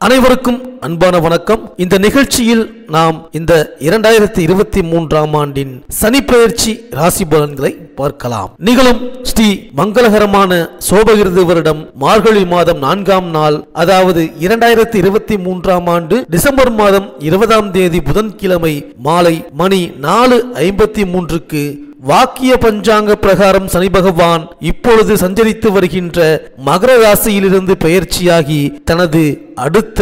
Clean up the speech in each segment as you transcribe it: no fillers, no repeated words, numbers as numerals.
அனைவருக்கும் அன்பான வணக்கம். இந்த நிகழ்ச்சியில் நாம் இந்த 2023ஆம் ஆண்டின் சனிப்பெயர்ச்சி ராசி பலன்களை பார்க்கலாம். நிகழும் ஸ்ரீ மங்களகரமான சோபகிருது வருடம் மார்கழி மாதம் 4ஆம் நாள், அதாவது 2023ஆம் ஆண்டு டிசம்பர் மாதம் 20ஆம் தேதி புதன்கிழமை மாலை மணி 4:53க்கு வாக்கிய பஞ்சாங்க பிரகாரம் சனி பகவான் இப்பொழுது சஞ்சரித்து வருகின்ற மகர ராசியிலிருந்து பெயர்ச்சியாகி தனது அடுத்த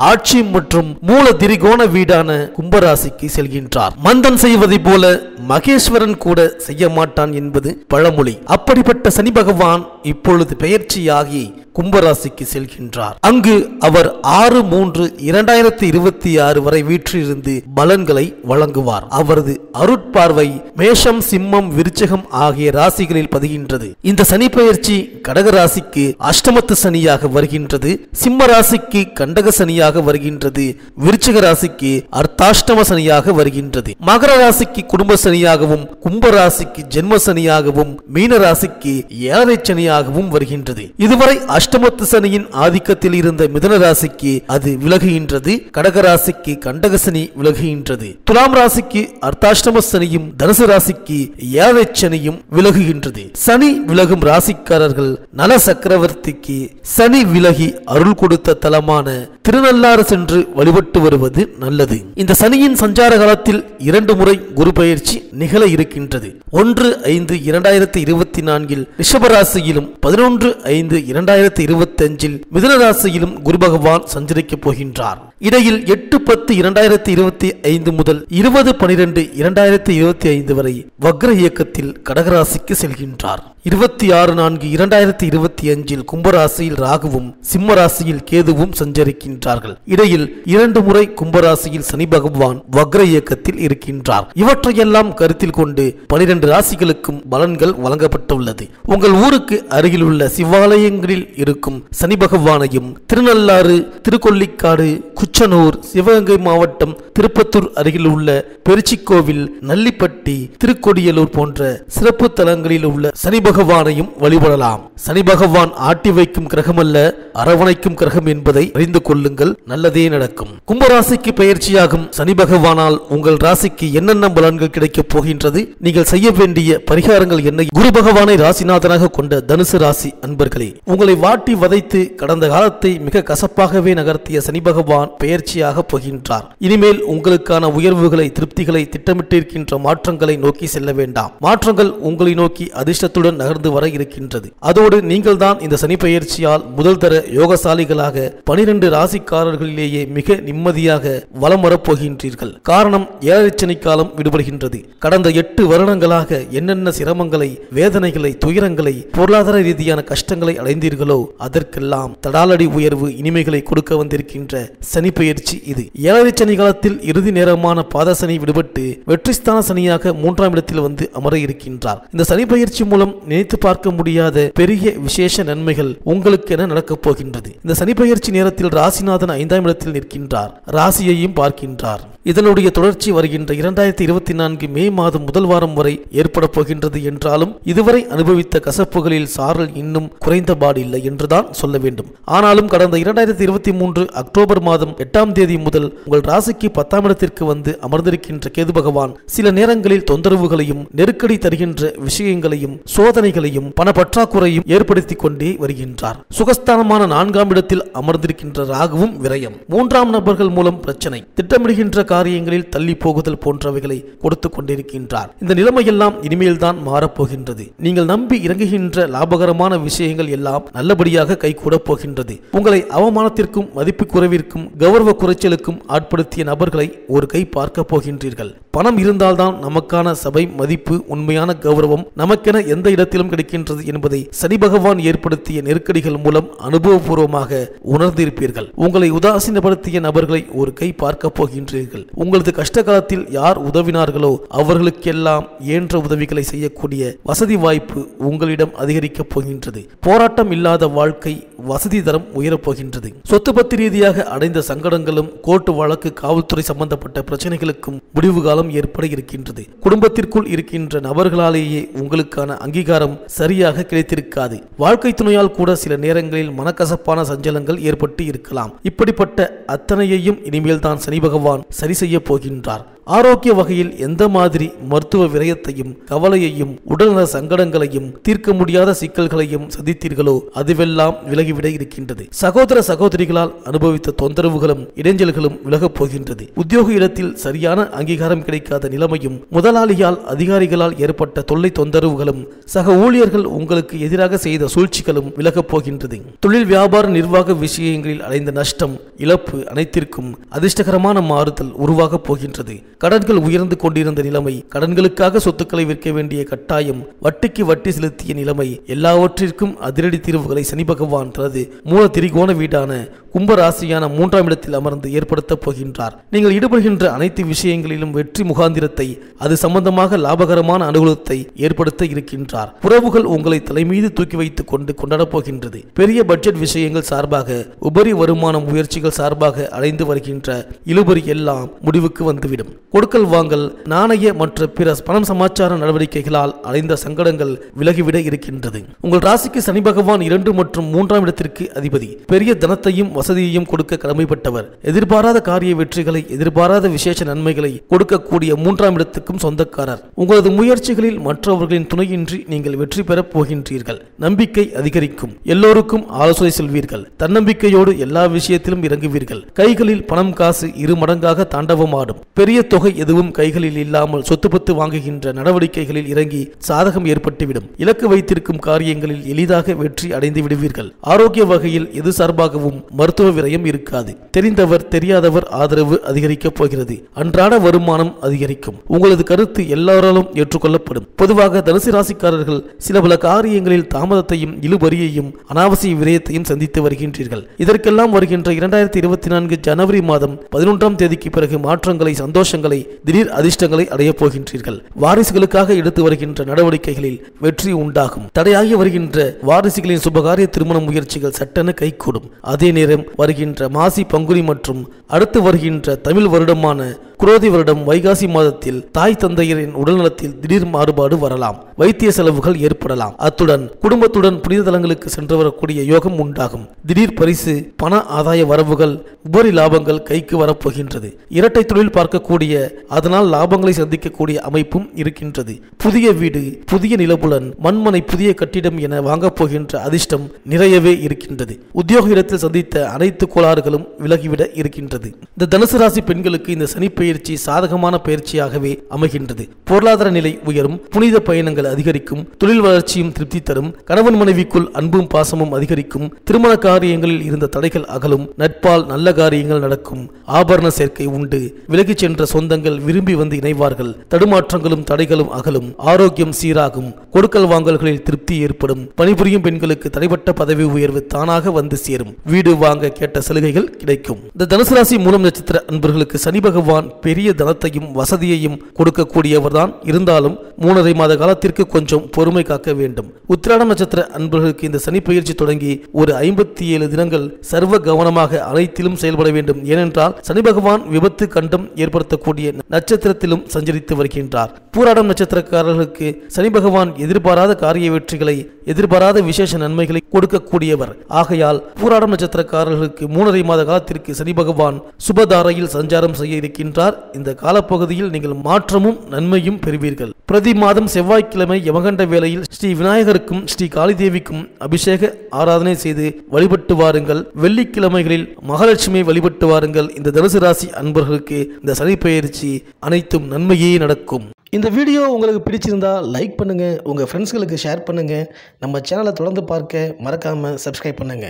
ஆட்சி மற்றும் மூல திரிகோண வீடான கும்பராசிக்கு செல்கின்றார். மந்தன் செய்வதை போல மகேஸ்வரன் கூட செய்ய மாட்டான் என்பது பழமொழி. அப்படிப்பட்ட சனி பகவான் இப்பொழுது பெயர்ச்சியாகி கும்பராசிக்கு செல்கின்றார். அங்கு அவர் 6/3/2026 வரை வீற்றிருந்து பலன்களை வழங்குவார். அவரது அருட்பார்வை மேஷம், சிம்மம், விருச்சிகம் ஆகிய ராசிகளில் பதிகின்றது. இந்த சனி பெயர்ச்சி கடக ராசிக்கு அஷ்டமத்து சனியாக வருகின்றது, சிம்ம ராசிக்கு கண்டக சனியாக வருகின்றது, விருச்சிக ராசிக்கு அர்த்தாஷ்டம சனியாக வருகின்றது, மகர ராசிக்கு குடும்ப சனியாகவும், கும்ப ராசிக்கு ஜென்ம சனியாகவும், மீன ராசிக்கு ஏழரை சனியாகவும் வருகின்றது. இதுவரை அஷ்டமத்து சனியின் ஆதிக்கத்தில் இருந்த மிதுன ராசிக்கு அது விலகுகின்றது, கடக ராசிக்கு கண்டக சனி விலகுகின்றது, துலாம் ராசிக்கு அர்த்தாஷ்டம சனியும், தனுசு ராசிக்கு ஏழரை சனியும் விலகுகின்றது. சனி விலகும் ராசிக்காரர்கள் நல சக்கரவர்த்திக்கு சனி விலகி அருள் கொடுத்த தலமான திருநள்ளாறு சென்று வழிபட்டு வருவது நல்லது. இந்த சனியின் சஞ்சார காலத்தில் 2 முறை குரு பெயர்ச்சி நிகழ இருக்கின்றது. 1/5/2024 ரிஷபராசியிலும் 11/5/2025 மிதுன ராசியிலும் குரு பகவான் சஞ்சரிக்கப் போகின்றார். இடையில் 8/10/2025 முதல் 20/12/2025 வரை வக்ர இயக்கத்தில் கடகராசிக்கு செல்கின்றார். 26/4/2025 கும்பராசியில் ராகுவும் சிம்ம ராசியில் கேதுவும் சஞ்சரிக்கின்றார்கள். இடையில் 2 முறை கும்பராசியில் சனி பகவான் வக்ர இயக்கத்தில் இருக்கின்றார். இவற்றையெல்லாம் கருத்தில் கொண்டு 12 ராசிகளுக்கும் பலன்கள் வழங்கப்பட்டுள்ளது. உங்கள் ஊருக்கு அருகில் உள்ள சிவாலயங்களில் இருக்கும் சனி பகவானையும் திருநள்ளாறு, திருக்கொள்ளிக்காடு, குச்சனூர், சிவகங்கை மாவட்டம் திருப்பத்தூர் அருகில் உள்ள பெருச்சிக்கோவில், நல்லிப்பட்டி, திருக்கொடியலூர் போன்ற சிறப்பு தலங்களில் உள்ள சனி பகவானையும் வழிபடலாம். சனி பகவான் ஆட்டி வைக்கும் கிரகம் அல்ல, அரவணைக்கும் கிரகம் என்பதை அறிந்து கொள்ளுங்கள், நல்லதே நடக்கும். கும்பராசிக்கு பெயர்ச்சியாகும் சனி பகவானால் உங்கள் ராசிக்கு என்னென்ன பலன்கள் கிடைக்கப் போகின்றது, நீங்கள் செய்ய வேண்டிய பரிகாரங்கள் என்ன? குரு பகவானை ராசிநாதனாக கொண்ட தனுசு ராசி அன்பர்களே, உங்களை வாட்டி வதைத்து கடந்த காலத்தை மிக கசப்பாகவே நகர்த்திய சனி பகவான் பெயர்ச்சியாக போகின்றார். இனிமேல் உங்களுக்கான உயர்வுகளை, திருப்திகளை, திட்டமிட்டிருக்கின்ற மாற்றங்களை நோக்கி செல்ல வேண்டாம். மாற்றங்கள் உங்களை நோக்கி அதிர்ஷ்டத்துடன் நகர்ந்து வர இருக்கின்றது. அதோடு நீங்கள் தான் இந்த சனி பெயர்ச்சியால் முதல் தர யோகசாலிகளாக 12 ராசிக்காரர்களிலேயே மிக நிம்மதியாக வலம் வரப்போகின்றீர்கள். காரணம், ஏழரை சனி காலம் விடுபடுகின்றது. கடந்த 8 வருடங்களாக என்னென்ன சிரமங்களை, வேதனைகளை, துயரங்களை, பொருளாதார ரீதியான கஷ்டங்களை அடைந்தீர்களோ அதற்கெல்லாம் தடாலடி உயர்வு, இனிமைகளை கொடுக்க வந்திருக்கின்ற சனி பெயர்ச்சி இது. ஏழரை சனி காலத்தில் இறுதி நேரமான பாதசனி விடுபட்டு வெற்றிஸ்தான சனியாக 3ஆம் இடத்தில் வந்து அமர இருக்கின்றார். இந்த சனி பெயர்ச்சி மூலம் நினைத்து பார்க்க முடியாத பெரிய விசேஷ நன்மைகள் உங்களுக்கு என நடக்கப் போகின்றது. இந்த சனி பெயர்ச்சி நேரத்தில் ராசிநாதன் 5ஆம் இடத்தில் நிற்கின்றார், ராசியையும் பார்க்கின்றார். இதனுடைய தொடர்ச்சி வருகின்ற 2024 மே மாதம் முதல் வாரம் வரை ஏற்பட போகின்றது என்றாலும் இதுவரை அனுபவித்த கசப்புகளில் சாரல் இன்னும் குறைந்தபாடில்லை என்றுதான் சொல்ல வேண்டும். ஆனாலும் கடந்த 2023 அக்டோபர் மாதம் 8ஆம் தேதி முதல் உங்கள் ராசிக்கு 10ஆம் இடத்திற்கு வந்து அமர்ந்திருக்கின்ற கேது பகவான் சில நேரங்களில் தொந்தரவுகளையும், நெருக்கடி தருகின்ற விஷயங்களையும், சோதனைகளையும், பண பற்றாக்குறையும் ஏற்படுத்தி கொண்டே வருகின்றார். சுகஸ்தானமான 4ஆம் இடத்தில் அமர்ந்திருக்கின்ற ராகுவும் விரயம், 3ஆம் நபர்கள் மூலம் பிரச்சனை, திட்டமிடுகின்ற காரியங்களில் தள்ளி போகுதல் போன்றவைகளை கொடுத்து கொண்டிருக்கின்றார். இந்த நிலைமையெல்லாம் இனிமேல் தான் மாறப்போகின்றது. நீங்கள் நம்பி இறங்குகின்ற லாபகரமான விஷயங்கள் எல்லாம் நல்லபடியாக கைகூட போகின்றது. உங்களை அவமானத்திற்கும், மதிப்பு குறைவிற்கும், கௌரவ குறைச்சலுக்கும் ஆட்படுத்திய நபர்களை ஒரு கை பார்க்க போகின்றீர்கள். பணம் இருந்தால்தான் நமக்கான சபை மதிப்பு, உண்மையான கௌரவம் நமக்கென எந்த இடத்திலும் கிடைக்கின்றது என்பதை சனி பகவான் ஏற்படுத்திய நெருக்கடிகள் மூலம் அனுபவபூர்வமாக உணர்ந்திருப்பீர்கள். உங்களை உதாசீனப்படுத்திய நபர்களை ஒரு கை பார்க்க போகின்றீர்கள். உங்களது கஷ்ட காலத்தில் யார் உதவினார்களோ அவர்களுக்கெல்லாம் இயன்ற உதவிகளை செய்யக்கூடிய வசதி வாய்ப்பு உங்களிடம் அதிகரிக்கப் போகின்றது. போராட்டம் இல்லாத வாழ்க்கை, வசதி தரம் உயரப்போகின்றது. சொத்து பத்து ரீதியாக அடைந்த சங்கடங்களும், கோர்ட்டு வழக்கு, காவல்துறை சம்பந்தப்பட்ட பிரச்சனைகளுக்கும் முடிவு காலம் காலம் ஏற்பட இருக்கின்றது. குடும்பத்திற்குள் இருக்கின்ற நபர்களாலேயே உங்களுக்கான அங்கீகாரம் சரியாக கிடைத்திருக்காது. வாழ்க்கை துணையால் கூட சில நேரங்களில் மனக்கசப்பான சஞ்சலங்கள் ஏற்பட்டு இருக்கலாம். இப்படிப்பட்ட அத்தனையையும் இனிமேல் தான் சனி பகவான் சரி செய்ய போகின்றார். ஆரோக்கிய வகையில் எந்த மாதிரி மருத்துவ விரயத்தையும் கவலையையும் உடல்நல சங்கடங்களையும் தீர்க்க முடியாத சிக்கல்களையும் சந்தித்தீர்களோ அதுவெல்லாம் விலகிவிட இருக்கின்றது. சகோதர சகோதரிகளால் அனுபவித்த தொந்தரவுகளும் இடைஞ்சல்களும் விலகப் போகின்றது. உத்தியோக இடத்தில் சரியான அங்கீகாரம் கிடைக்காத நிலைமையும் முதலாளியால் அதிகாரிகளால் ஏற்பட்ட தொல்லை தொந்தரவுகளும் சக ஊழியர்கள் உங்களுக்கு எதிராக செய்த சூழ்ச்சிகளும் விலகப் போகின்றது. தொழில் வியாபார நிர்வாக விஷயங்களில் அடைந்த நஷ்டம் இழப்பு அனைத்திற்கும் அதிர்ஷ்டகரமான மாறுதல் உருவாகப் போகின்றது. கடன்கள் உயர்ந்து கொண்டிருந்த நிலைமை, கடன்களுக்காக சொத்துக்களை விற்க வேண்டிய கட்டாயம், வட்டிக்கு வட்டி செலுத்திய நிலைமை, எல்லாவற்றிற்கும் அதிரடி தீர்வுகளை சனி பகவான் தனது மூல திரிகோண வீடான கும்பராசியான 3ஆம் இடத்தில் அமர்ந்து ஏற்படுத்தப் போகின்றார். நீங்கள் ஈடுபடுகின்ற அனைத்து விஷயங்களிலும் வெற்றி முகாந்திரத்தை, அது சம்பந்தமாக லாபகரமான அனுகூலத்தை ஏற்படுத்த இருக்கின்றார். உறவுகள் உங்களை தலைமீது தூக்கி வைத்துக் கொண்டு கொண்டாடப் போகின்றது. பெரிய பட்ஜெட் விஷயங்கள் சார்பாக, உபரி வருமான முயற்சிகள் சார்பாக அடைந்து வருகின்ற இழுபறி எல்லாம் முடிவுக்கு வந்துவிடும். கொடுக்கல் வாங்கல், நாணய மற்ற பிற பணம் சமாச்சார நடவடிக்கைகளால் அடைந்த சங்கடங்கள் விலகிவிட இருக்கின்றது. உங்கள் ராசிக்கு சனி பகவான் 2 மற்றும் 3ஆம் இடத்திற்கு அதிபதி. பெரிய தனத்தையும் வசதியையும் கொடுக்க கடமைப்பட்டவர். எதிர்பாராத காரிய வெற்றிகளை, எதிர்பாராத விசேஷ நன்மைகளை கொடுக்கக்கூடிய 3ஆம் இடத்துக்கும் சொந்தக்காரர். உங்களது முயற்சிகளில் மற்றவர்களின் துணையின்றி நீங்கள் வெற்றி பெறப் போகின்றீர்கள். நம்பிக்கை அதிகரிக்கும். எல்லோருக்கும் ஆலோசனை சொல்வீர்கள். தன்னம்பிக்கையோடு எல்லா விஷயத்திலும் இறங்குவீர்கள். கைகளில் பணம் காசு 2 மடங்காக தாண்டவமாடும். பெரிய தொகை எதுவும் கைகளில் இல்லாமல் சொத்துப்பத்து வாங்குகின்ற நடவடிக்கைகளில் இறங்கி சாதகம் ஏற்பட்டுவிடும். இலக்கு வைத்திருக்கும் காரியங்களில் எளிதாக வெற்றி அடைந்து விடுவீர்கள். ஆரோக்கிய வகையில் எது சார்பாகவும் மருத்துவ விரயம் இருக்காது. தெரிந்தவர் தெரியாதவர் ஆதரவு அதிகரிக்கப் போகிறது. அன்றாட வருமானம் அதிகரிக்கும். உங்களது கருத்து எல்லாராலும் ஏற்றுக்கொள்ளப்படும். பொதுவாக தனுசு ராசிக்காரர்கள் சில பல காரியங்களில் தாமதத்தையும் இழுபறியையும் அனாவசிய விரயத்தையும் சந்தித்து வருகின்றீர்கள். இதற்கெல்லாம் வருகின்ற 2024 ஜனவரி மாதம் 11ஆம் தேதிக்கு பிறகு மாற்றங்களை, சந்தோஷங்களை, திடீர் அதிர்ஷ்டங்களை அடையப் போகின்றீர்கள். வாரிசுகளுக்காக எடுத்து வருகின்ற நடவடிக்கைகளில் வெற்றி உண்டாகும். தடையாகி வருகின்ற வாரிசுகளின் சுபகாரிய திருமண முயற்சிகள் சட்டென கைகூடும். அதே நேரம் வருகின்ற மாசி, பங்குனி மற்றும் அடுத்து வருகின்ற தமிழ் வருடமான குரோதி வருடம் வைகாசி மாதத்தில் தாய் தந்தையரின் உடல்நலத்தில் திடீர் மாறுபாடு வரலாம். வைத்திய செலவுகள் ஏற்படலாம். அத்துடன் குடும்பத்துடன் புனித தலங்களுக்கு சென்று வரக்கூடிய யோகம் உண்டாகும். திடீர் பரிசு, பண ஆதாய வரவுகள், உபரி லாபங்கள் கைக்கு வரப்போகின்றது. இரட்டை தொழில் பார்க்கக்கூடிய, அதனால் லாபங்களை சந்திக்கக்கூடிய அமைப்பும் இருக்கின்றது. புதிய வீடு, புதிய நிலபுலன், மண்மனை, புதிய கட்டிடம் என வாங்கப் போகின்ற அதிர்ஷ்டம் நிறையவே இருக்கின்றது. உத்தியோக இடத்தில் சந்தித்த அனைத்து கோளாறுகளும் விலகிவிட இருக்கின்றது. இந்த தனுசு ராசி பெண்களுக்கு இந்த சனி பயிற்சி சாதகமான பயிற்சியாகவே அமைகின்றது. பொருளாதார நிலை உயரும். புனித பயணங்கள் அதிகரிக்கும். தொழில் வளர்ச்சியும் திருப்தி தரும். கணவன் மனைவிக்குள் அன்பும் பாசமும் அதிகரிக்கும். திருமண காரியங்களில் இருந்த தடைகள் அகலும். நட்பால் நல்ல காரியங்கள் நடக்கும். ஆபரண சேர்க்கை உண்டு. விலகிச் சென்ற சொந்தங்கள் விரும்பி வந்து இணைவார்கள். தடுமாற்றங்களும் தடைகளும் அகலும். ஆரோக்கியம் சீராகும். கொடுக்கல் வாங்கல்களில் திருப்தி ஏற்படும். பணிபுரியும் பெண்களுக்கு தடைப்பட்ட பதவி உயர்வு தானாக வந்து சேரும். வீடு வாங்க கேட்ட சலுகைகள் கிடைக்கும். இந்த தனுசு ராசி மூலம் நட்சத்திர அன்பர்களுக்கு சனி பகவான் பெரிய தனத்தையும் வசதியையும் கொடுக்கக்கூடியவர் தான். இருந்தாலும் 3.5 மாத காலத்திற்கு கொஞ்சம் பொறுமை காக்க வேண்டும். உத்திராடம் நட்சத்திர அன்பர்களுக்கு இந்த சனி பயிற்சி தொடங்கி ஒரு 57 தினங்கள் சர்வ கவனமாக அனைத்திலும் செயல்பட வேண்டும். ஏனென்றால் சனி பகவான் விபத்து கண்டம் ஏற்படுத்தக்கூடிய நட்சத்திரத்திலும் சஞ்சரித்து வருகின்றார். பூராடம் நட்சத்திரக்காரர்களுக்கு சனி பகவான் எதிர்பாராத காரிய வெற்றிகளை, எதிர்பாராத விசேஷ நன்மைகளை கொடுக்கக்கூடியவர். ஆகையால் பூராடம் நட்சத்திரக்காரர்களுக்கு 3.5 மாத காலத்திற்கு சனி பகவான் சுபதாரையில் சஞ்சாரம் செய்ய இருக்கின்றார். இந்த காலப்பகுதியில் நீங்கள் மாற்றமும் நன்மையும் பெறுவீர்கள். பிரதி மாதம் செவ்வாய்க்கிழமை யமகண்ட வேளையில் ஸ்ரீ விநாயகருக்கும் ஸ்ரீ காளிதேவிக்கும் அபிஷேக ஆராதனை செய்து வழிபட்டு வாருங்கள். வெள்ளிக்கிழமைகளில் மகாலட்சுமியை வழிபட்டு வாருங்கள். இந்த தனுசு ராசி அன்பர்களுக்கு இந்த சனி பெயர்ச்சி அனைத்தும் நன்மையே நடக்கும். இந்த வீடியோ உங்களுக்கு பிடிச்சிருந்தா லைக் பண்ணுங்க, உங்க ஃப்ரெண்ட்ஸ்களுக்கு ஷேர் பண்ணுங்க. நம்ம சேனலை தொடர்ந்து பார்க்க மறக்காம சப்ஸ்கிரைப் பண்ணுங்க.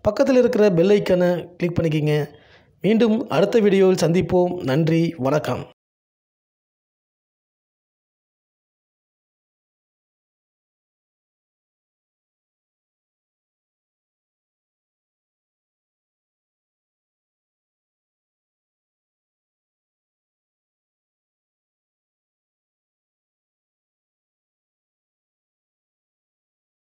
பக்கத்தில் இருக்கிற பெல் ஐக்கானை கிளிக் பண்ணிக்கிங்க. மீண்டும் அடுத்த வீடியோவில் சந்திப்போம். நன்றி, வணக்கம்.